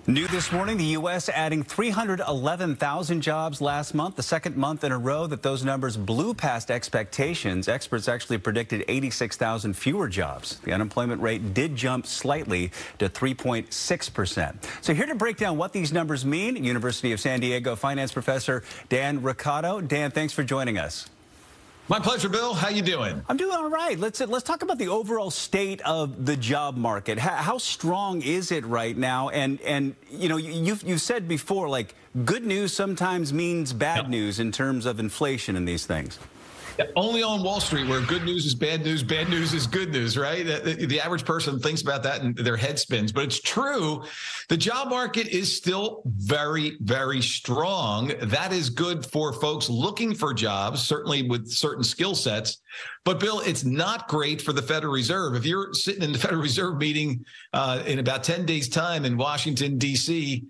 New this morning, the U.S. adding 311,000 jobs last month, the second month in a row that those numbers blew past expectations. Experts actually predicted 86,000 fewer jobs. The unemployment rate did jump slightly to 3.6%. So here to break down what these numbers mean, University of San Diego finance professor Dan Roccato. Dan, thanks for joining us. My pleasure, Bill. How you doing? I'm doing all right. Let's talk about the overall state of the job market. How strong is it right now? And you know, you've said before, like, good news sometimes means bad news in terms of inflation and these things. Only on Wall Street, where good news is bad news is good news, right? The average person thinks about that and their head spins. But it's true. The job market is still very, very strong. That is good for folks looking for jobs, certainly with certain skill sets. But, Bill, it's not great for the Federal Reserve. If you're sitting in the Federal Reserve meeting in about 10 days' time in Washington, D.C.,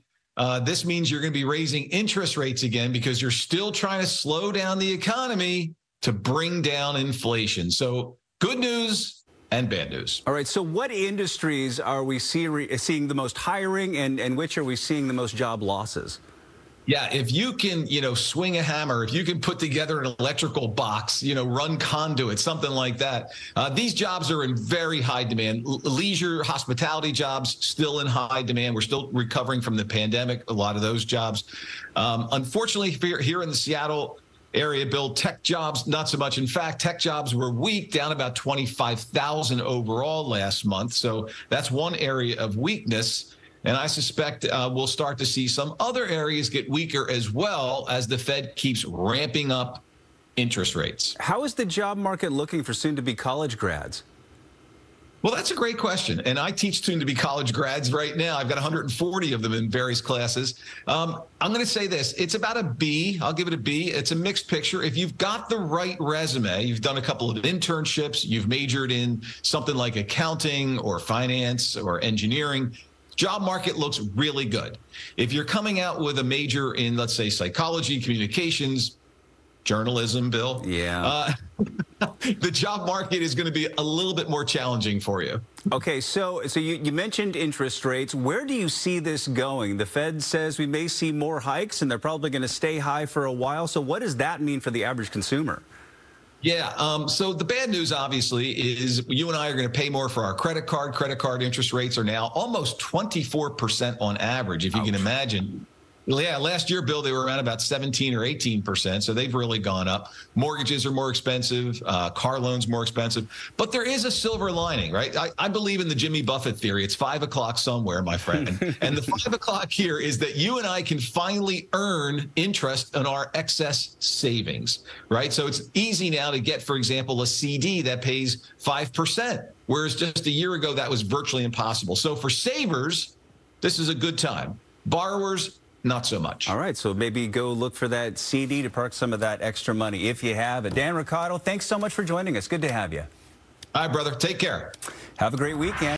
this means you're going to be raising interest rates again because you're still trying to slow down the economy to bring down inflation. So good news and bad news. All right. So what industries are we seeing the most hiring and which are we seeing the most job losses? Yeah, if you can, swing a hammer, if you can put together an electrical box, run conduit, something like that. These jobs are in very high demand. Leisure, hospitality jobs still in high demand. We're still recovering from the pandemic, a lot of those jobs. Unfortunately, here in the Seattle area, Bill, tech jobs, not so much. In fact, tech jobs were weak, down about 25,000 overall last month. So that's one area of weakness. And I suspect we'll start to see some other areas get weaker as well as the Fed keeps ramping up interest rates. How is the job market looking for soon-to-be college grads? Well, that's a great question. And I teach soon-to-be college grads right now. I've got 140 of them in various classes. I'm going to say this. It's about a B. I'll give it a B. It's a mixed picture. If you've got the right resume, you've done a couple of internships, you've majored in something like accounting or finance or engineering, job market looks really good. If you're coming out with a major in, let's say, psychology, communications, journalism, Bill. Yeah. The job market is going to be a little bit more challenging for you. Okay, so you mentioned interest rates. Where do you see this going? The Fed says we may see more hikes, and they're probably going to stay high for a while. So what does that mean for the average consumer? Yeah, so the bad news, obviously, is you and I are going to pay more for our credit card. Credit card interest rates are now almost 24% on average, if you can imagine. Well, yeah, last year, Bill, they were around about 17 or 18%, so they've really gone up. Mortgages are more expensive, car loans more expensive. But there is a silver lining, right? I believe in the Jimmy Buffett theory. It's 5 o'clock somewhere, my friend. And the 5 o'clock here is that you and I can finally earn interest on our excess savings, right? So it's easy now to get, for example, a CD that pays 5%, whereas just a year ago, that was virtually impossible. So for savers, this is a good time. Borrowers, not so much. All right, so maybe go look for that CD to park some of that extra money if you have it. Dan Roccato, thanks so much for joining us. Good to have you. All right, brother. Take care. Have a great weekend.